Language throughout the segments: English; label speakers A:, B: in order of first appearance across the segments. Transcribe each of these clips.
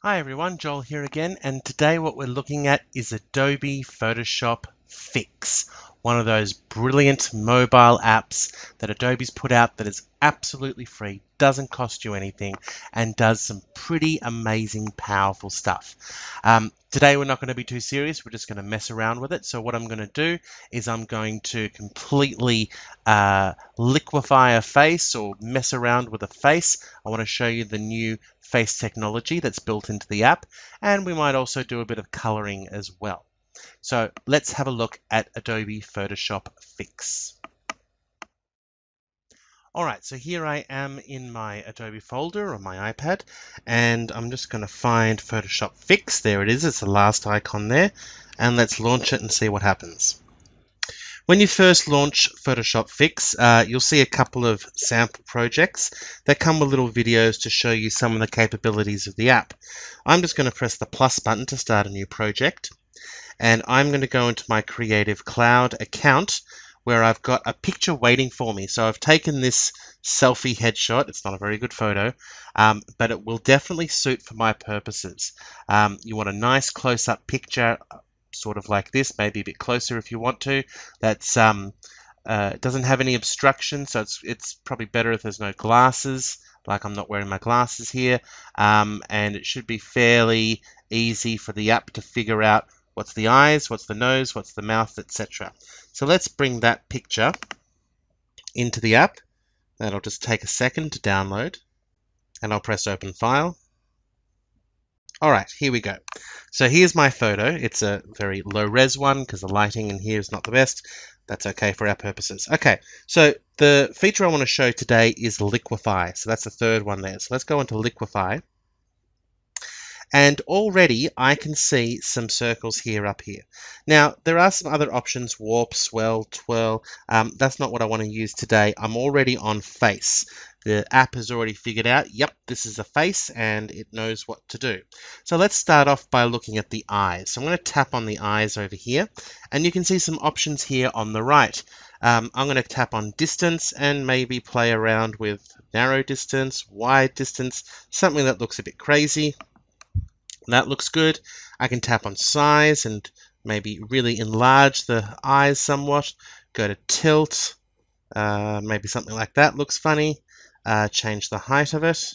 A: Hi everyone, Joel here again, and today what we're looking at is Adobe Photoshop Fix, one of those brilliant mobile apps that Adobe's put out that is absolutely free, doesn't cost you anything, and does some pretty amazing, powerful stuff. Today we're not going to be too serious, we're just going to mess around with it. So what I'm going to do is I'm going to completely liquefy a face or mess around with a face. I want to show you the new face technology that's built into the app, and we might also do a bit of coloring as well. So let's have a look at Adobe Photoshop Fix. All right, so here I am in my Adobe folder on my iPad, and I'm just going to find Photoshop Fix. There it is, it's the last icon there, and let's launch it and see what happens. When you first launch Photoshop Fix, you'll see a couple of sample projects that come with little videos to show you some of the capabilities of the app. I'm just going to press the plus button to start a new project, and I'm going to go into my Creative Cloud account where I've got a picture waiting for me. So I've taken this selfie headshot. It's not a very good photo, but it will definitely suit for my purposes. You want a nice close-up picture, sort of like this, maybe a bit closer if you want to. That's doesn't have any obstruction, so it's probably better if there's no glasses, like I'm not wearing my glasses here, and it should be fairly easy for the app to figure out what's the eyes, what's the nose, what's the mouth, etc. So let's bring that picture into the app. That'll just take a second to download, and I'll press open file. All right, here we go. So here's my photo. It's a very low res one because the lighting in here is not the best. That's okay for our purposes. Okay, so the feature I want to show today is liquefy. So that's the third one there. So let's go into liquefy. And already I can see some circles here up here. Now, there are some other options, warp, swell, twirl. That's not what I want to use today. I'm already on face. The app has already figured out, yep, this is a face, and it knows what to do. So let's start off by looking at the eyes. So I'm going to tap on the eyes over here, and you can see some options here on the right. I'm going to tap on distance and maybe play around with narrow distance, wide distance, something that looks a bit crazy. That looks good. I can tap on size and maybe really enlarge the eyes somewhat. Go to tilt, maybe something like that looks funny. Change the height of it,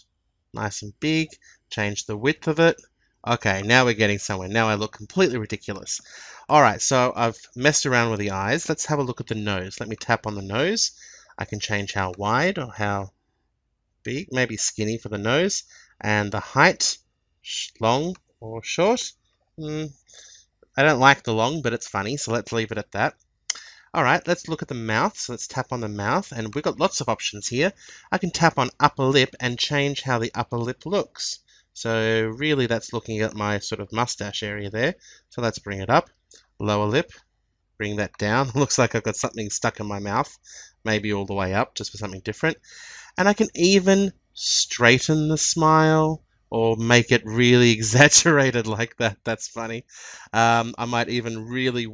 A: nice and big. Change the width of it. Okay, now we're getting somewhere. Now I look completely ridiculous. All right, so I've messed around with the eyes. Let's have a look at the nose. Let me tap on the nose. I can change how wide or how big, maybe skinny for the nose, and the height, long or short. I don't like the long, but it's funny, so let's leave it at that. All right, let's look at the mouth. So let's tap on the mouth, and we've got lots of options here. I can tap on upper lip and change how the upper lip looks. So really that's looking at my sort of mustache area there. So let's bring it up. Lower lip, bring that down. Looks like I've got something stuck in my mouth. Maybe all the way up, just for something different. And I can even straighten the smile or make it really exaggerated like that. That's funny. I might even really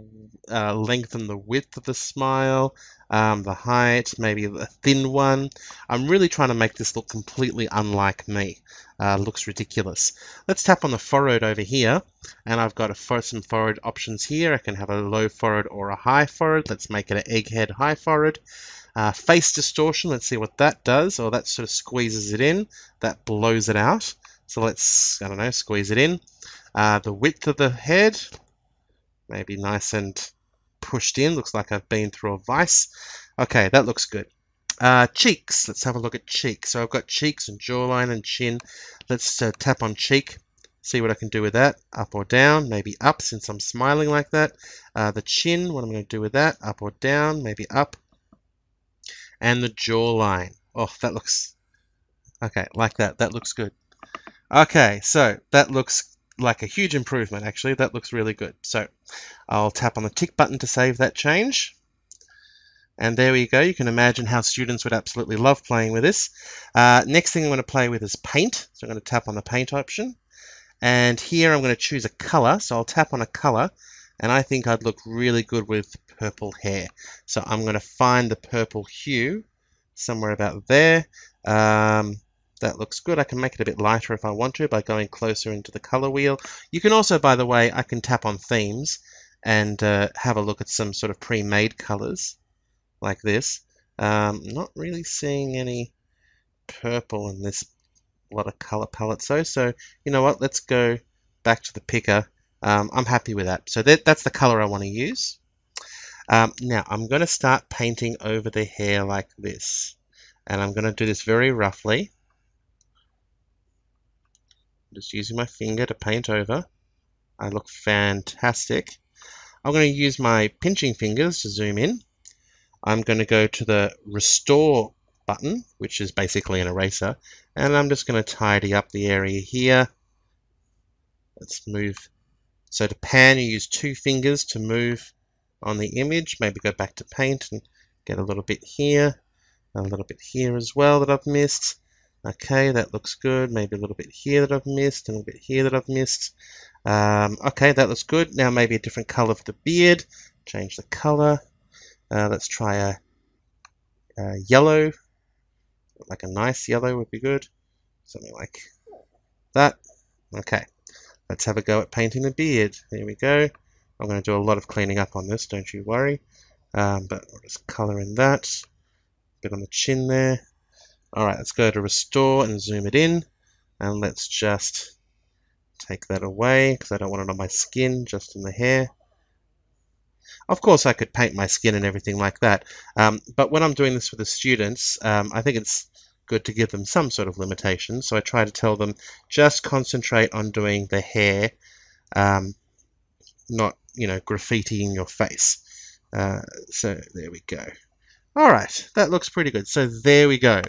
A: lengthen the width of the smile, the height, maybe a thin one. I'm really trying to make this look completely unlike me. Looks ridiculous. Let's tap on the forehead over here, and I've got some forehead options here. I can have a low forehead or a high forehead. Let's make it an egghead high forehead. Face distortion, let's see what that does. Or that sort of squeezes it in. That blows it out. So let's, I don't know, squeeze it in. The width of the head, maybe nice and pushed in. Looks like I've been through a vice. Okay, that looks good. Cheeks, let's have a look at cheeks. So I've got cheeks and jawline and chin. Let's tap on cheek. See what I can do with that. Up or down, maybe up since I'm smiling like that. The chin, what I'm going to do with that. Up or down, maybe up. And the jawline. Oh, that looks okay, like that. That looks good. Okay, so that looks like a huge improvement, actually. That looks really good. So I'll tap on the tick button to save that change. And there we go. You can imagine how students would absolutely love playing with this. Next thing I'm going to play with is paint. So I'm going to tap on the paint option. And here I'm going to choose a color. So I'll tap on a color. And I think I'd look really good with purple hair. So I'm going to find the purple hue somewhere about there. that looks good. I can make it a bit lighter if I want to by going closer into the color wheel. You can also, by the way, I can tap on themes and have a look at some sort of pre-made colors like this. Not really seeing any purple in this lot of color palettes though, so you know what, let's go back to the picker. I'm happy with that. So that's the color I want to use. Now I'm going to start painting over the hair like this, and I'm going to do this very roughly. Just using my finger to paint over. I look fantastic. I'm going to use my pinching fingers to zoom in. I'm going to go to the restore button, which is basically an eraser, and I'm just going to tidy up the area here. Let's move. So to pan, you use 2 fingers to move on the image. Maybe go back to paint and get a little bit here, a little bit here as well that I've missed. Okay, that looks good. Maybe a little bit here that I've missed, and a little bit here that I've missed. Okay, that looks good. Now maybe a different color for the beard. Change the color. Let's try a yellow. Like a nice yellow would be good. Something like that. Okay, let's have a go at painting the beard. There we go. I'm going to do a lot of cleaning up on this, don't you worry. But we'll just color in that. A bit on the chin there. Alright, let's go to restore and zoom it in. And let's just take that away because I don't want it on my skin, just in the hair. Of course, I could paint my skin and everything like that. But when I'm doing this for the students, I think it's good to give them some sort of limitation. So I try to tell them just concentrate on doing the hair, not, graffitiing your face. So there we go. All right, that looks pretty good. So there we go.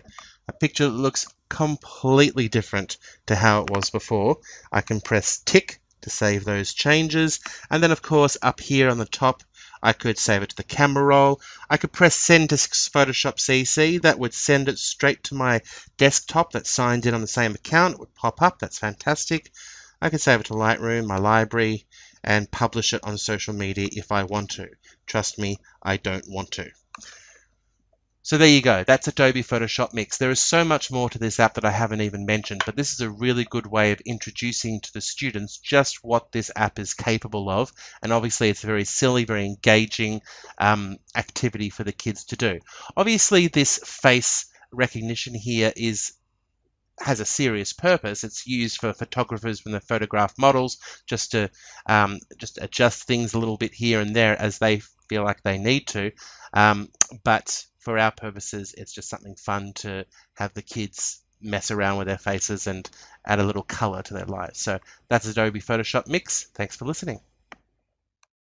A: A picture that looks completely different to how it was before. I can press tick to save those changes. And then, of course, up here on the top, I could save it to the camera roll. I could press send to Photoshop CC. That would send it straight to my desktop that's signed in on the same account. It would pop up. That's fantastic. I could save it to Lightroom, my library, and publish it on social media if I want to. Trust me, I don't want to. So there you go, that's Adobe Photoshop Mix. There is so much more to this app that I haven't even mentioned, but this is a really good way of introducing to the students just what this app is capable of. And obviously it's a very silly, very engaging activity for the kids to do. Obviously this face recognition here has a serious purpose. It's used for photographers when they photograph models, just to just adjust things a little bit here and there as they feel like they need to. But for our purposes, it's just something fun to have the kids mess around with their faces and add a little color to their lives. So that's Adobe Photoshop Mix. Thanks for listening.